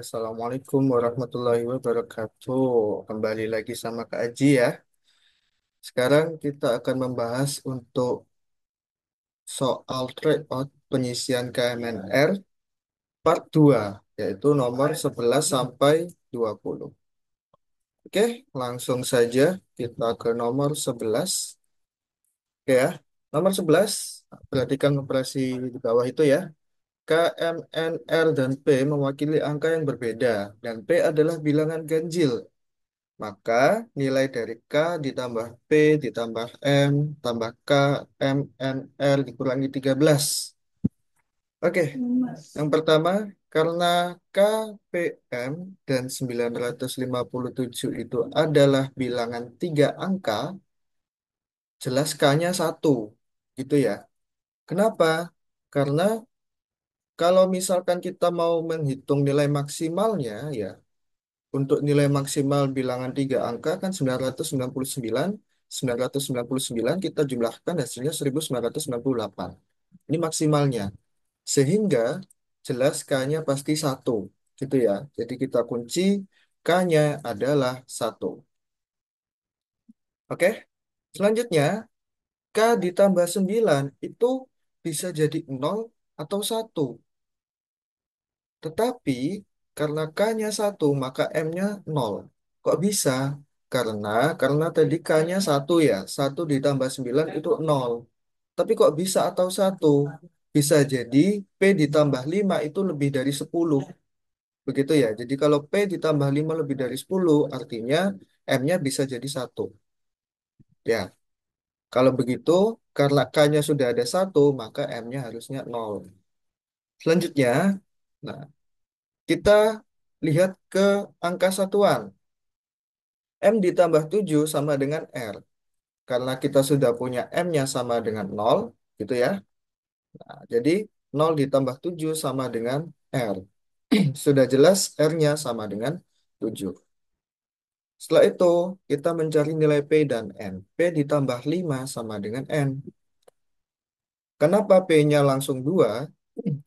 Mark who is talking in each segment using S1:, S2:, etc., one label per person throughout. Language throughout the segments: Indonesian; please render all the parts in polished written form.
S1: Assalamualaikum warahmatullahi wabarakatuh. Kembali lagi sama Kak Aji ya. Sekarang kita akan membahas untuk soal tryout penyisian KMNR part 2, yaitu nomor 11 sampai 20. Oke, langsung saja kita ke nomor 11. Oke ya, nomor 11, perhatikan operasi di bawah itu ya. K, M, N, R, dan P mewakili angka yang berbeda, dan P adalah bilangan ganjil. Maka nilai dari K ditambah P ditambah M tambah K, M, N, R dikurangi 13. Oke, yang pertama, karena K, P, M, dan 957 itu adalah bilangan 3 angka, jelas K-nya 1. Gitu ya. Kenapa? Karena kalau misalkan kita mau menghitung nilai maksimalnya, ya, untuk nilai maksimal bilangan 3 angka kan 999, 999 kita jumlahkan hasilnya 1998. Ini maksimalnya. Sehingga jelas K-nya pasti 1. Gitu ya. Jadi kita kunci K-nya adalah 1. Oke? Selanjutnya, K ditambah 9 itu bisa jadi 0 atau 1. Tetapi karena K-nya 1, maka M-nya 0. Kok bisa? Karena tadi K-nya 1 ya. 1 ditambah 9 itu 0. Tapi kok bisa atau 1? Bisa jadi P ditambah 5 itu lebih dari 10. Begitu ya. Jadi kalau P ditambah 5 lebih dari 10, artinya M-nya bisa jadi 1. Ya, kalau begitu, karena K-nya sudah ada 1, maka M-nya harusnya 0. Selanjutnya, nah, kita lihat ke angka satuan. M ditambah 7 sama dengan R. Karena kita sudah punya M-nya sama dengan 0, gitu ya. Nah, jadi 0 ditambah 7 sama dengan R. Sudah jelas R-nya sama dengan 7. Setelah itu, kita mencari nilai P dan N. P ditambah 5 sama dengan N. Kenapa P-nya langsung 2?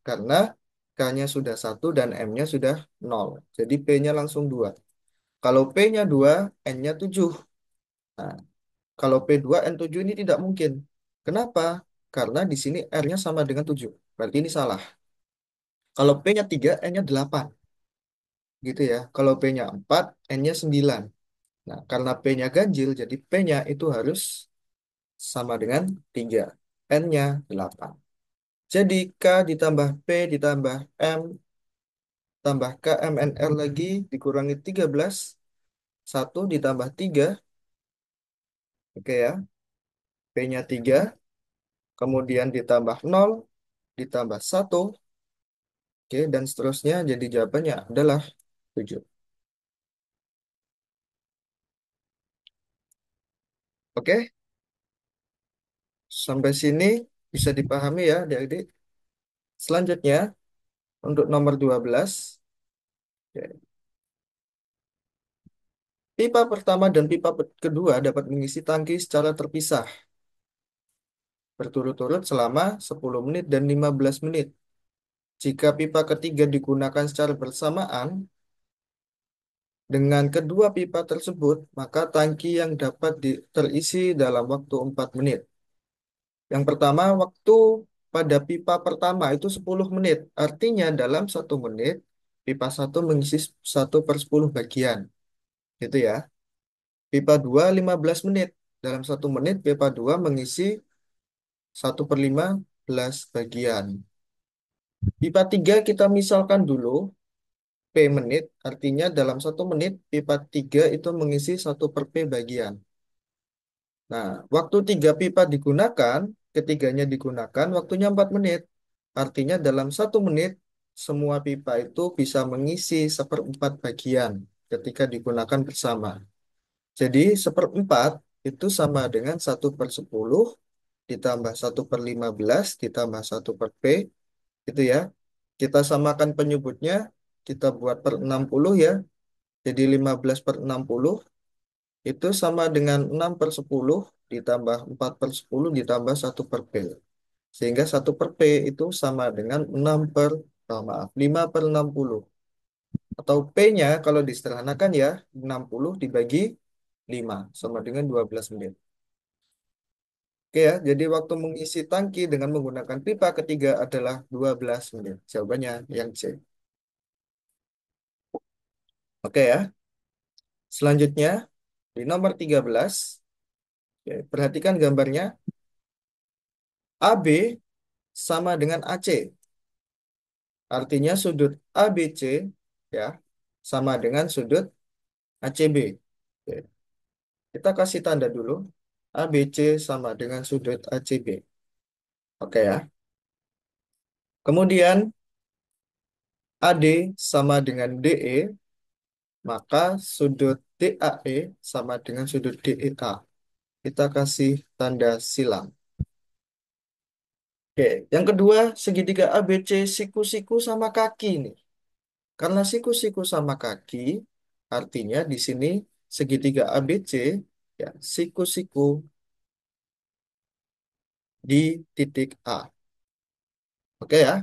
S1: Karena K-nya sudah 1 dan M-nya sudah 0. Jadi P-nya langsung 2. Kalau P-nya 2, N-nya 7. Nah, kalau P2 N7 ini tidak mungkin. Kenapa? Karena di sini R-nya sama dengan 7. Berarti ini salah. Kalau P-nya 3, N-nya 8. Gitu ya. Kalau P-nya 4, N-nya 9. Nah, karena P-nya ganjil, jadi P-nya itu harus sama dengan 3. N-nya 8. Jadi K ditambah P ditambah M tambah K, M, N, R lagi dikurangi 13. 1 ditambah 3. Oke ya. P-nya 3. Kemudian ditambah 0. Ditambah 1. Oke, dan seterusnya jadi jawabannya adalah 7. Oke, sampai sini bisa dipahami ya adik-adik. Selanjutnya, untuk nomor 12. Oke. Pipa pertama dan pipa kedua dapat mengisi tangki secara terpisah, berturut-turut selama 10 menit dan 15 menit. Jika pipa ketiga digunakan secara bersamaan, dengan kedua pipa tersebut, maka tangki yang dapat terisi dalam waktu 4 menit. Yang pertama, waktu pada pipa pertama itu 10 menit. Artinya dalam 1 menit, pipa satu mengisi 1/10 bagian. Gitu ya. Pipa 2 15 menit. Dalam 1 menit, pipa 2 mengisi 1/15 bagian. Pipa 3 kita misalkan dulu, P menit. Artinya dalam 1 menit, pipa 3 itu mengisi 1/P bagian. Nah, waktu 3 pipa digunakan, ketiganya digunakan, waktunya 4 menit. Artinya dalam 1 menit, semua pipa itu bisa mengisi 1/4 bagian ketika digunakan bersama. Jadi 1/4 itu sama dengan 1/10 ditambah 1/15 ditambah 1/P, gitu ya. Kita samakan penyebutnya, kita buat per 60 ya. Jadi 15/60 itu sama dengan 6/10 ditambah 4/10 ditambah 1/P. Sehingga 1/P itu sama dengan 6 per, oh, maaf, 5/60. Atau P-nya kalau disederhanakan ya 60 dibagi 5 sama dengan 12 menit. Oke ya, jadi waktu mengisi tangki dengan menggunakan pipa ketiga adalah 12 menit. Jawabannya yang C. Oke ya, selanjutnya di nomor 13, oke, perhatikan gambarnya. AB sama dengan AC. Artinya sudut ABC ya sama dengan sudut ACB. Oke, kita kasih tanda dulu. ABC sama dengan sudut ACB. Oke ya. Kemudian AD sama dengan DE, maka sudut DAE sama dengan sudut DEA. Kita kasih tanda silang. Oke, yang kedua segitiga ABC siku-siku sama kaki nih. Karena siku-siku sama kaki, artinya di sini segitiga ABC ya siku-siku di titik A. Oke ya,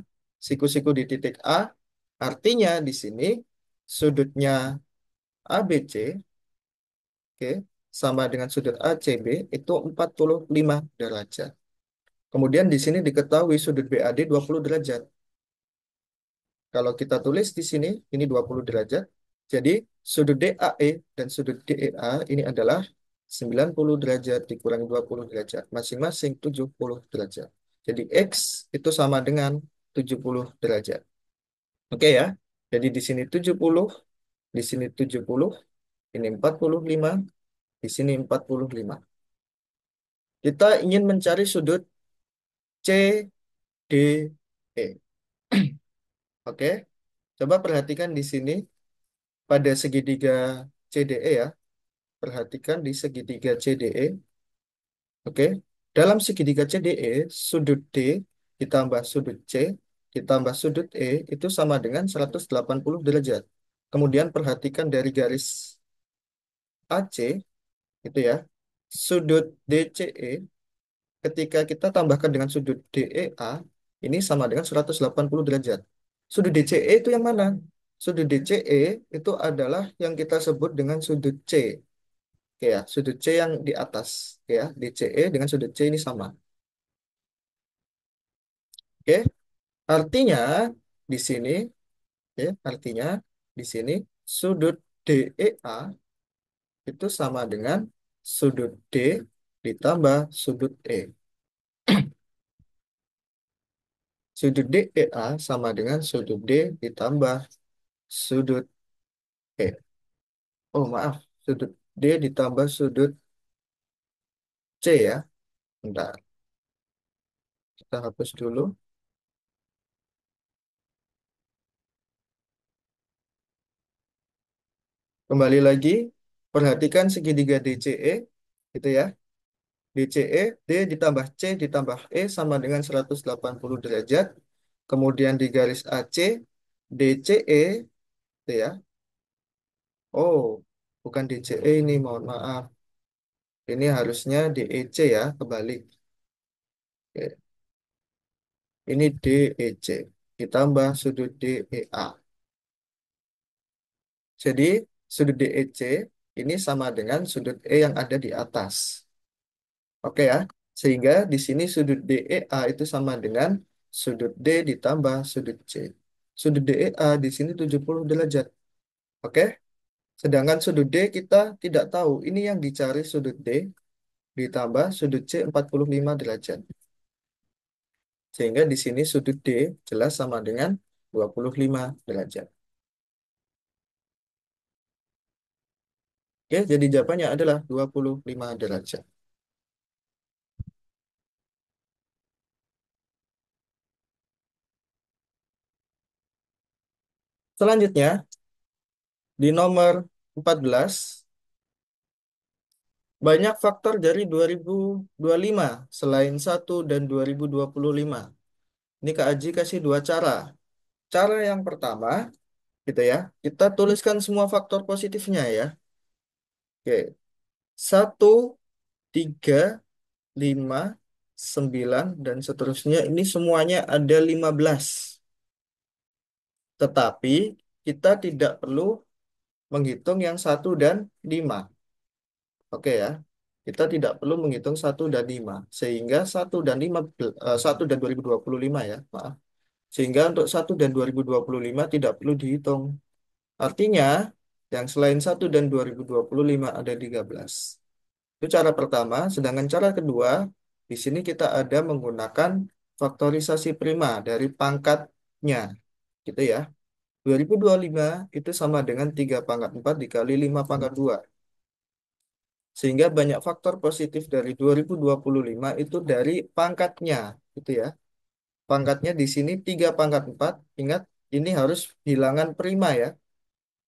S1: siku-siku di titik A, artinya di sini sudutnya ABC, oke, sama dengan sudut ACB itu 45 derajat. Kemudian di sini diketahui sudut BAD 20 derajat. Kalau kita tulis di sini, ini 20 derajat. Jadi sudut DAE dan sudut DEA ini adalah 90 derajat dikurangi 20 derajat. Masing-masing 70 derajat. Jadi X itu sama dengan 70 derajat. Oke ya. Jadi di sini 70, di sini 70, ini 45, di sini 45. Kita ingin mencari sudut CDE. Oke. Coba perhatikan di sini pada segitiga CDE ya. Perhatikan di segitiga CDE. Oke. Dalam segitiga CDE, sudut D ditambah sudut C ditambah sudut E itu sama dengan 180 derajat. Kemudian perhatikan dari garis AC itu ya. Sudut DCE ketika kita tambahkan dengan sudut DEA ini sama dengan 180 derajat. Sudut DCE itu yang mana? Sudut DCE itu adalah yang kita sebut dengan sudut C. Oke ya, sudut C yang di atas. Oke ya, DCE dengan sudut C ini sama. Oke, artinya di sini, ya, artinya di sini sudut DEA itu sama dengan sudut D ditambah sudut E. Sudut DEA sama dengan sudut D ditambah sudut E. Oh, maaf, sudut D ditambah sudut C ya. Bentar, kita hapus dulu. Kembali lagi, perhatikan segitiga DCE, gitu ya. DCE, D ditambah C ditambah E sama dengan 180 derajat. Kemudian di garis AC, DCE, gitu ya. Oh, bukan DCE ini, mohon maaf. Ini harusnya DEC ya, kebalik. Oke. Ini DEC, ditambah sudut DEA. Jadi, sudut DEC ini sama dengan sudut E yang ada di atas. Oke ya, sehingga di sini sudut DEA itu sama dengan sudut D ditambah sudut C. Sudut DEA di sini 70 derajat. Oke, sedangkan sudut D kita tidak tahu. Ini yang dicari sudut D ditambah sudut C 45 derajat. Sehingga di sini sudut D jelas sama dengan 25 derajat. Oke, jadi jawabannya adalah 25 derajat. Selanjutnya, di nomor 14, banyak faktor dari 2025 selain 1 dan 2025. Ini Kak Aji kasih dua cara. Cara yang pertama, gitu ya, kita tuliskan semua faktor positifnya ya. Oke, 1, 3, 5, 9, dan seterusnya. Ini semuanya ada 15. Tetapi kita tidak perlu menghitung yang 1 dan 5. Oke ya. Kita tidak perlu menghitung 1 dan 5. Sehingga 1 dan 2025 ya. Maaf. Sehingga untuk 1 dan 2025 tidak perlu dihitung. Artinya, yang selain 1 dan 2025 ada 13. Itu cara pertama. Sedangkan cara kedua, di sini kita ada menggunakan faktorisasi prima dari pangkatnya. Gitu ya. 2025 itu sama dengan 3 pangkat 4 dikali 5 pangkat 2. Sehingga banyak faktor positif dari 2025 itu dari pangkatnya. Gitu ya. Pangkatnya di sini 3 pangkat 4. Ingat, ini harus bilangan prima ya.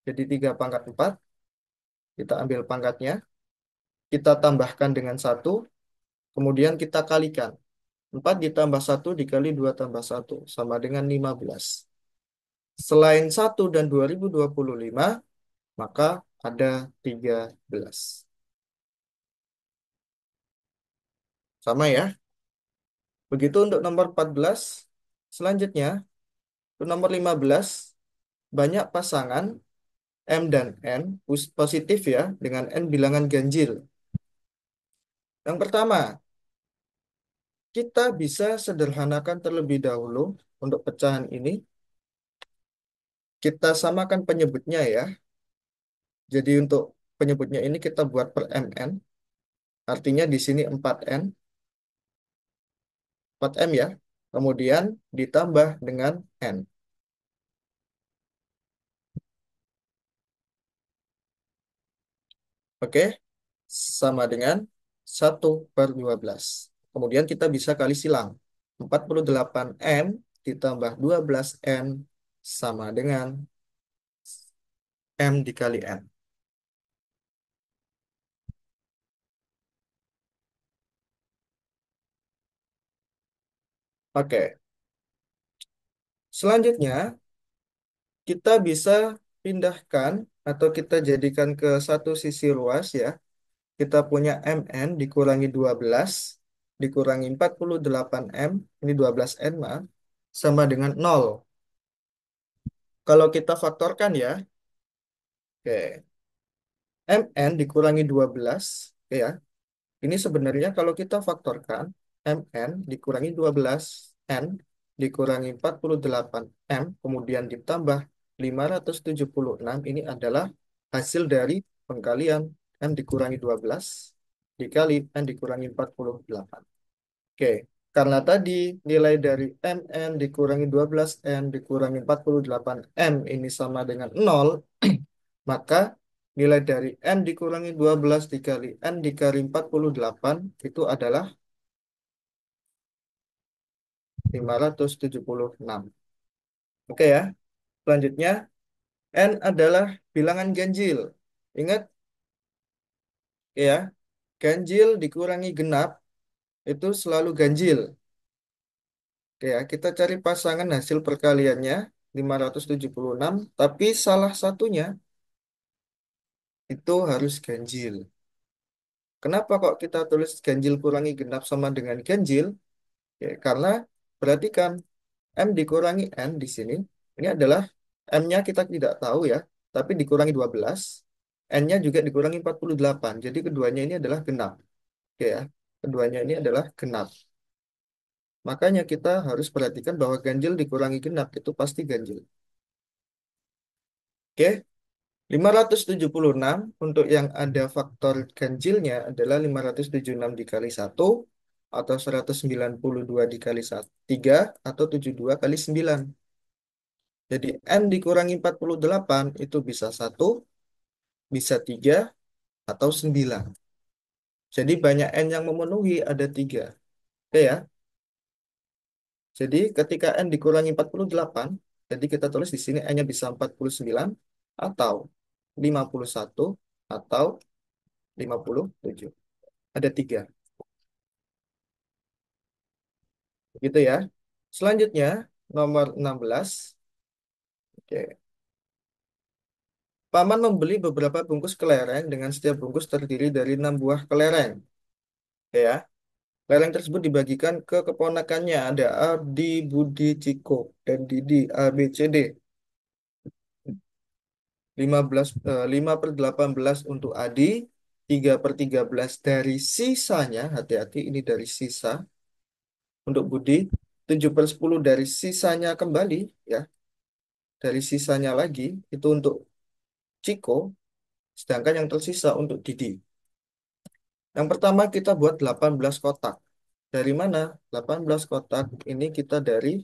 S1: Jadi 3 pangkat 4. Kita ambil pangkatnya. Kita tambahkan dengan 1. Kemudian kita kalikan. 4 ditambah 1 dikali 2 tambah 1 sama dengan 15. Selain 1 dan 2025, maka ada 13. Sama ya. Begitu untuk nomor 14. Selanjutnya, untuk nomor 15, banyak pasangan M dan N positif ya, dengan N bilangan ganjil. Yang pertama, kita bisa sederhanakan terlebih dahulu untuk pecahan ini. Kita samakan penyebutnya ya. Jadi untuk penyebutnya ini kita buat per MN. Artinya di sini 4N, 4M ya. Kemudian ditambah dengan N. Oke, sama dengan 1/12. Kemudian kita bisa kali silang. 48M ditambah 12N sama dengan M dikali N. Oke, selanjutnya kita bisa pindahkan atau kita jadikan ke satu sisi ruas ya. Kita punya MN dikurangi 12 dikurangi 48M, ini 12N maaf, sama dengan 0. Kalau kita faktorkan ya, oke, MN dikurangi 12, oke ya, ini sebenarnya kalau kita faktorkan, MN dikurangi 12N dikurangi 48M, kemudian ditambah 576, ini adalah hasil dari pengkalian M dikurangi 12 dikali N dikurangi 48. Oke, karena tadi nilai dari MN dikurangi 12N dikurangi 48M ini sama dengan 0, maka nilai dari N dikurangi 12 dikali N dikali 48 itu adalah 576. Oke ya, selanjutnya N adalah bilangan ganjil. Ingat ya, ganjil dikurangi genap itu selalu ganjil. Oke ya, kita cari pasangan hasil perkaliannya 576, tapi salah satunya itu harus ganjil. Kenapa kok kita tulis ganjil kurangi genap sama dengan ganjil? Ya, karena perhatikan M dikurangi N di sini. Ini adalah M-nya kita tidak tahu ya, tapi dikurangi 12. N-nya juga dikurangi 48. Jadi keduanya ini adalah genap. Oke ya, keduanya ini adalah genap. Makanya kita harus perhatikan bahwa ganjil dikurangi genap itu pasti ganjil. Oke, 576 untuk yang ada faktor ganjilnya adalah 576 dikali 1 atau 192 dikali 3 atau 72 kali 9. Jadi N dikurangi 48 itu bisa 1, bisa 3 atau 9. Jadi banyak N yang memenuhi ada 3. Oke ya. Jadi ketika N dikurangi 48, jadi kita tulis di sini N-nya bisa 49 atau 51 atau 57. Ada 3. Gitu ya. Selanjutnya, nomor 16. Oke. Paman membeli beberapa bungkus kelereng dengan setiap bungkus terdiri dari 6 buah kelereng. Oke ya. Kelereng tersebut dibagikan ke keponakannya. Ada Abdi, Budi, Ciko, dan Didi, A, B, C, D. 5/18 untuk Adi, 3/13 dari sisanya, hati-hati ini dari sisa, untuk Budi, 7/10 dari sisanya kembali, ya, dari sisanya lagi, itu untuk Ciko, sedangkan yang tersisa untuk Didi. Yang pertama kita buat 18 kotak. Dari mana? 18 kotak ini kita dari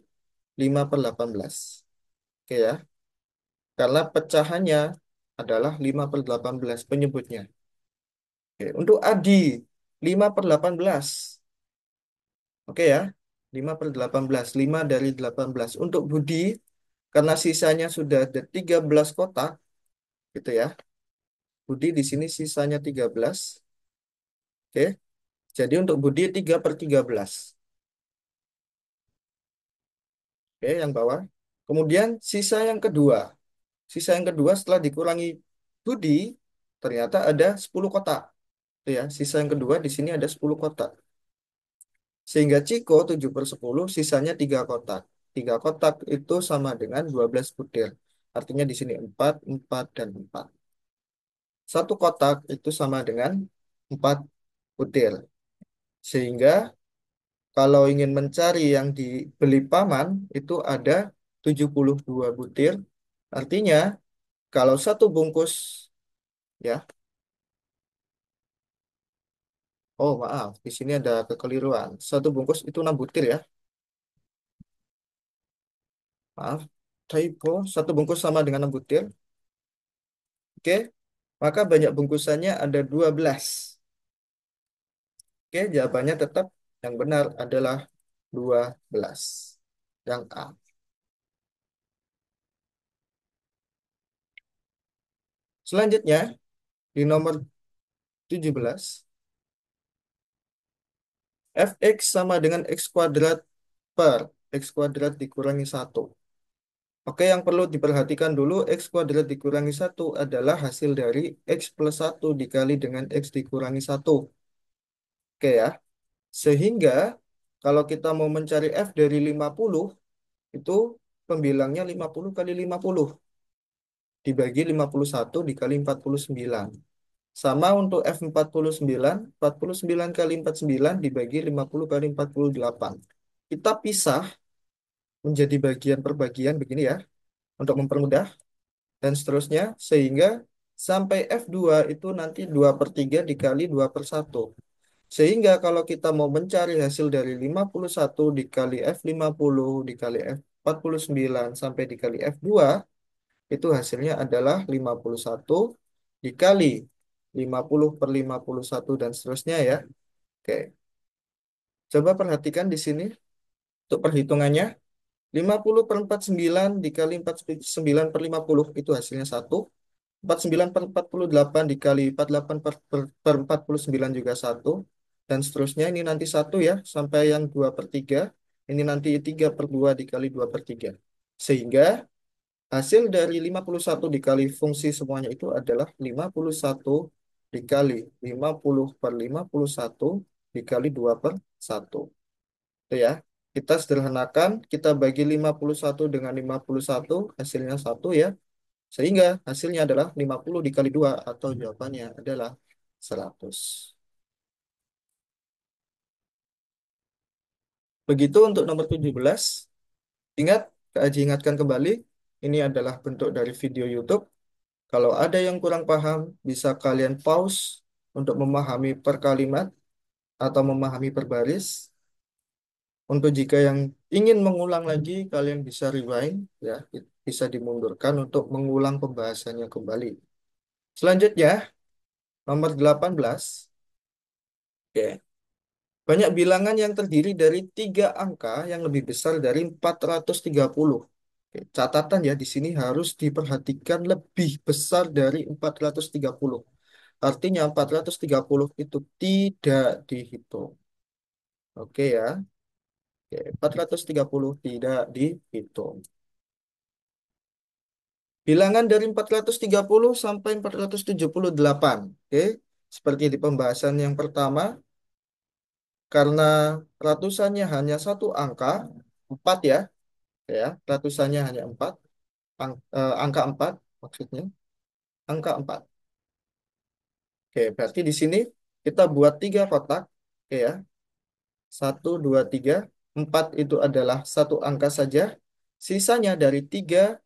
S1: 5/18. Oke ya, karena pecahannya adalah 5/18 penyebutnya. Oke, untuk Adi 5/18. Oke ya, 5/18. 5 dari 18. Untuk Budi, karena sisanya sudah ada 13 kotak, gitu ya. Budi di sini sisanya 13. Oke, jadi untuk Budi 3/13. Oke, yang bawah. Kemudian sisa yang kedua. Sisa yang kedua setelah dikurangi Budi, ternyata ada 10 kotak. Itu ya, sisa yang kedua di sini ada 10 kotak. Sehingga Ciko 7/10, sisanya 3 kotak. 3 kotak itu sama dengan 12 butir. Artinya di sini 4, 4, dan 4. Satu kotak itu sama dengan 4 butir. Sehingga kalau ingin mencari yang dibeli paman, itu ada 72 butir. Artinya kalau satu bungkus, ya, oh maaf, di sini ada kekeliruan. Satu bungkus itu 6 butir ya, maaf. Typo, satu bungkus sama dengan 6 butir. Oke, maka banyak bungkusannya ada 12. Oke, jawabannya tetap yang benar adalah 12. Yang A. Selanjutnya, di nomor 17, fx sama dengan x kuadrat per x kuadrat dikurangi 1. Oke, yang perlu diperhatikan dulu, x kuadrat dikurangi 1 adalah hasil dari x+1 dikali dengan x dikurangi 1. Oke ya, sehingga kalau kita mau mencari f dari 50, itu pembilangnya 50 kali 50 dibagi 51 dikali 49. Sama untuk F49, 49 kali 49 dibagi 50 kali 48. Kita pisah menjadi bagian per bagian begini ya, untuk mempermudah, dan seterusnya, sehingga sampai F2 itu nanti 2/3 dikali 2/1. Sehingga kalau kita mau mencari hasil dari 51 dikali F50 dikali F49 sampai dikali F2, itu hasilnya adalah 51 dikali 50/51 dan seterusnya ya. Oke, coba perhatikan di sini untuk perhitungannya. 50/49 dikali 49/50 itu hasilnya 1. 49/48 dikali 48 per 49 juga 1. Dan seterusnya ini nanti 1 ya, sampai yang 2/3. Ini nanti 3/2 dikali 2/3. Sehingga hasil dari 51 dikali fungsi semuanya itu adalah 51 dikali 50/51 dikali 2/1. Itu ya. Kita sederhanakan, kita bagi 51 dengan 51, hasilnya 1 ya. Sehingga hasilnya adalah 50 dikali 2 atau jawabannya adalah 100. Begitu untuk nomor 17. Ingat, Kak Aji ingatkan kembali, ini adalah bentuk dari video YouTube. Kalau ada yang kurang paham, bisa kalian pause untuk memahami per kalimat atau memahami per baris. Untuk jika yang ingin mengulang lagi, kalian bisa rewind, ya, bisa dimundurkan untuk mengulang pembahasannya kembali. Selanjutnya, nomor 18. Oke. Banyak bilangan yang terdiri dari 3 angka yang lebih besar dari 430. Oke, catatan ya, di sini harus diperhatikan lebih besar dari 430. Artinya 430 itu tidak dihitung. Oke ya. Oke, 430 tidak dihitung. Bilangan dari 430 sampai 478. Oke, seperti di pembahasan yang pertama, karena ratusannya hanya satu angka, 4 ya, ratusannya hanya 4, angka 4 maksudnya. angka 4. Oke, berarti di sini kita buat 3 kotak. Oke ya, 1, 2, 3. 4 itu adalah satu angka saja. Sisanya dari 3,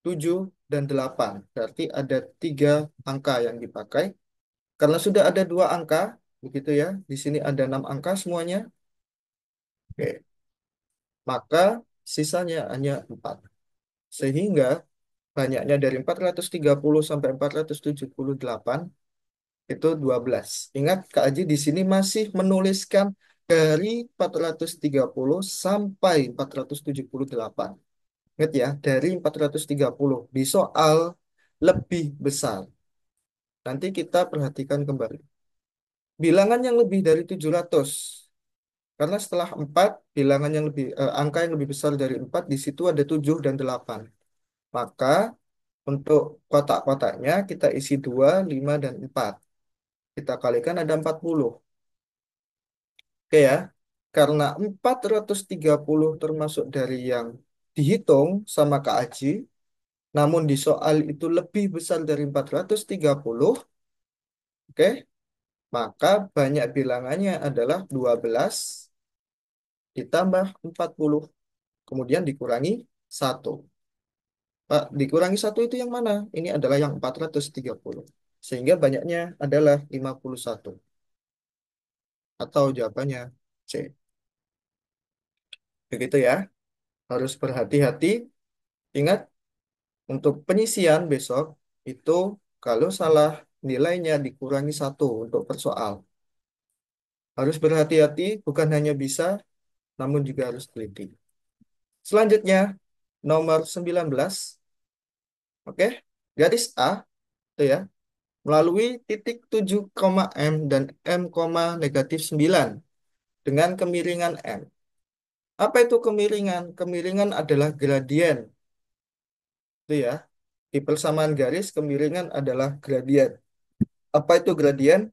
S1: 7, dan 8. Berarti ada 3 angka yang dipakai. Karena sudah ada 2 angka, begitu ya. Di sini ada 6 angka semuanya. Oke, maka sisanya hanya 4. Sehingga banyaknya dari 430 sampai 478 itu 12. Ingat, Kak Aji di sini masih menuliskan dari 430 sampai 478. Ingat ya, dari 430. Di soal lebih besar. Nanti kita perhatikan kembali. Bilangan yang lebih dari 700. Karena setelah 4, bilangan yang lebih angka yang lebih besar dari 4 di situ ada 7 dan 8. Maka untuk kotak-kotaknya kita isi 2, 5, dan 4. Kita kalikan ada 40. Oke ya. Karena 430 termasuk dari yang dihitung sama Kak Aji, namun di soal itu lebih besar dari 430, oke, maka banyak bilangannya adalah 12 ditambah 40, kemudian dikurangi 1. Pak, dikurangi 1 itu yang mana? Ini adalah yang 430. Sehingga banyaknya adalah 51. Atau jawabannya C. Begitu ya. Harus berhati-hati. Ingat, untuk penyisian besok itu kalau salah nilainya dikurangi 1 untuk persoal. Harus berhati-hati, bukan hanya bisa, namun juga harus teliti. Selanjutnya, nomor 19. Oke, garis A, itu ya, melalui titik 7, M dan M, negatif 9 dengan kemiringan M. Apa itu kemiringan? Kemiringan adalah gradien. Itu ya. Di persamaan garis, kemiringan adalah gradien. Apa itu gradien?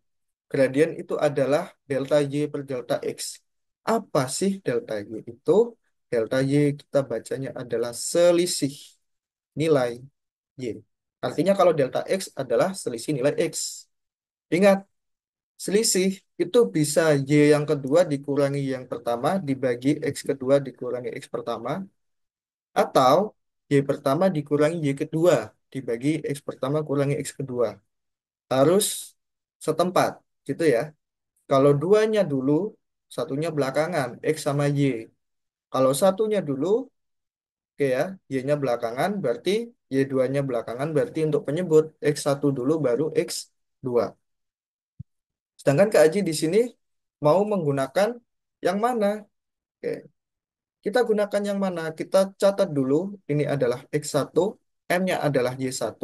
S1: Gradien itu adalah delta Y per delta X. Apa sih delta Y itu? Delta Y kita bacanya adalah selisih nilai Y. Artinya kalau delta X adalah selisih nilai X. Ingat, selisih itu bisa Y yang kedua dikurangi yang pertama dibagi X kedua dikurangi X pertama. Atau Y pertama dikurangi Y kedua dibagi X pertama kurangi X kedua. Harus setempat, gitu ya. Kalau duanya dulu, satunya belakangan, X sama Y. Kalau satunya dulu, oke ya, Y-nya belakangan, berarti Y2-nya belakangan, berarti untuk penyebut X1 dulu, baru X2. Sedangkan Kak Aji di sini mau menggunakan yang mana? Oke, kita gunakan yang mana? Kita catat dulu, ini adalah X1, M-nya adalah Y1,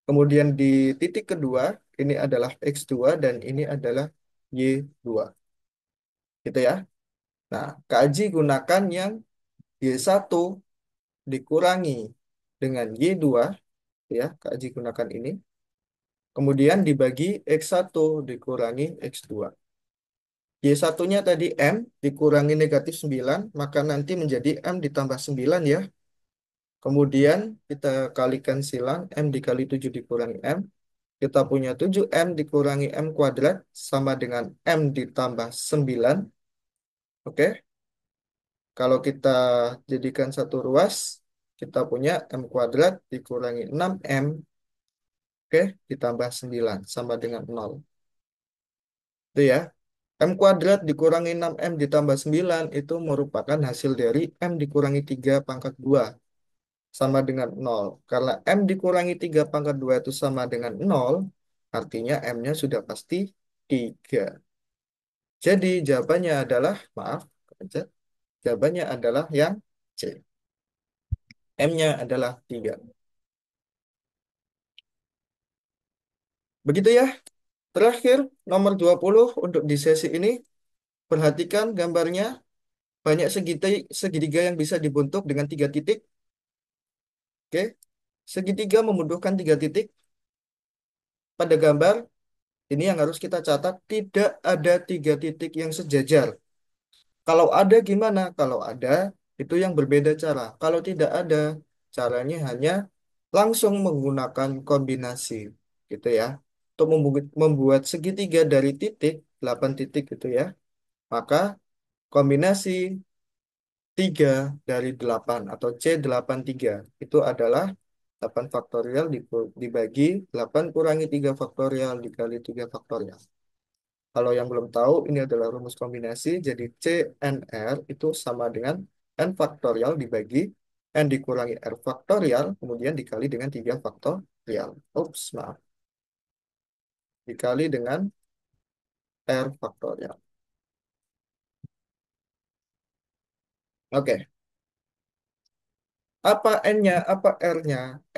S1: kemudian di titik kedua, ini adalah X2, dan ini adalah Y2. Gitu ya. Nah, kaji gunakan yang Y1 dikurangi dengan Y2, ya, kaji gunakan ini. Kemudian dibagi X1 dikurangi X2. Y1-nya tadi M dikurangi negatif 9, maka nanti menjadi M ditambah 9 ya. Kemudian kita kalikan silang, M dikali 7 dikurangi M. Kita punya 7M dikurangi M kuadrat sama dengan M ditambah 9. Oke. Kalau kita jadikan satu ruas, kita punya M kuadrat dikurangi 6M, oke, ditambah 9, sama dengan 0. Itu ya. M kuadrat dikurangi 6M ditambah 9 itu merupakan hasil dari M dikurangi 3 pangkat 2, sama dengan 0. Karena M dikurangi 3 pangkat 2 itu sama dengan 0, artinya M-nya sudah pasti 3. Jadi jawabannya adalah, maaf, jawabannya adalah yang C. M-nya adalah 3. Begitu ya. Terakhir, nomor 20 untuk di sesi ini, perhatikan gambarnya. Banyak segitiga yang bisa dibentuk dengan 3 titik. Oke. Segitiga membutuhkan 3 titik. Pada gambar, ini yang harus kita catat, tidak ada 3 titik yang sejajar. Kalau ada gimana? Kalau ada, itu yang berbeda cara. Kalau tidak ada, caranya hanya langsung menggunakan kombinasi gitu ya. Untuk membuat segitiga dari titik, 8 titik gitu ya. Maka kombinasi 3 dari 8 atau C83 itu adalah 8 faktorial dibagi 8 kurangi 3 faktorial dikali 3 faktorial. Kalau yang belum tahu, ini adalah rumus kombinasi. Jadi CNR itu sama dengan N faktorial dibagi N dikurangi R faktorial, kemudian dikali dengan 3 faktorial. Ups, maaf. Dikali dengan R faktorial. Oke, apa N-nya, apa R-nya?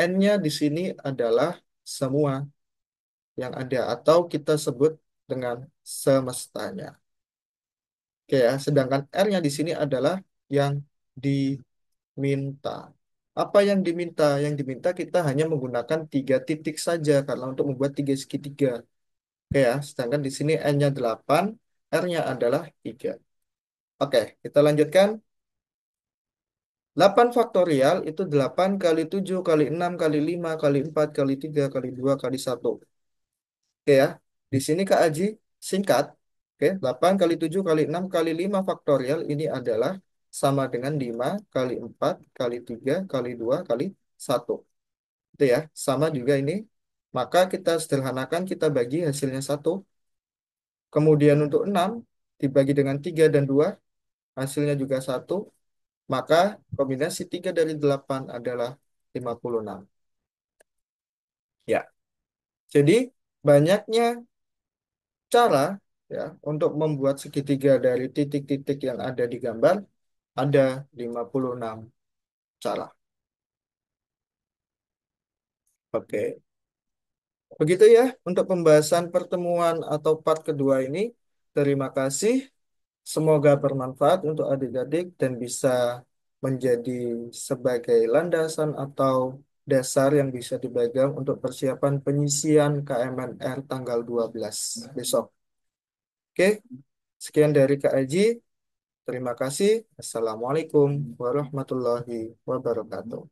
S1: N-nya di sini adalah semua yang ada, atau kita sebut dengan semestanya. Oke ya, sedangkan R-nya di sini adalah yang diminta. Apa yang diminta? Yang diminta kita hanya menggunakan 3 titik saja karena untuk membuat 3 segitiga. Oke ya, sedangkan di sini N-nya 8, R-nya adalah 3. Oke, kita lanjutkan. 8 faktorial itu 8 kali 7 kali 6 kali 5 kali 4 kali 3 kali 2 kali 1. Oke ya, di sini Kak Aji singkat. Oke, 8 kali 7 kali 6 kali 5 faktorial ini adalah sama dengan 5 kali 4 kali 3 kali 2 kali 1. Itu ya, sama juga ini. Maka kita sederhanakan, kita bagi hasilnya 1. Kemudian untuk 6 dibagi dengan 3 dan 2 hasilnya juga 1. Maka kombinasi 3 dari 8 adalah 56. Ya, jadi banyaknya cara ya untuk membuat segitiga dari titik-titik yang ada di gambar, ada 56 cara. Oke. Begitu ya untuk pembahasan pertemuan atau part kedua ini. Terima kasih. Semoga bermanfaat untuk adik-adik dan bisa menjadi sebagai landasan atau dasar yang bisa dipegang untuk persiapan penyisian KMNR tanggal 12 besok. Oke, sekian dari Kak Aji. Terima kasih. Assalamualaikum warahmatullahi wabarakatuh.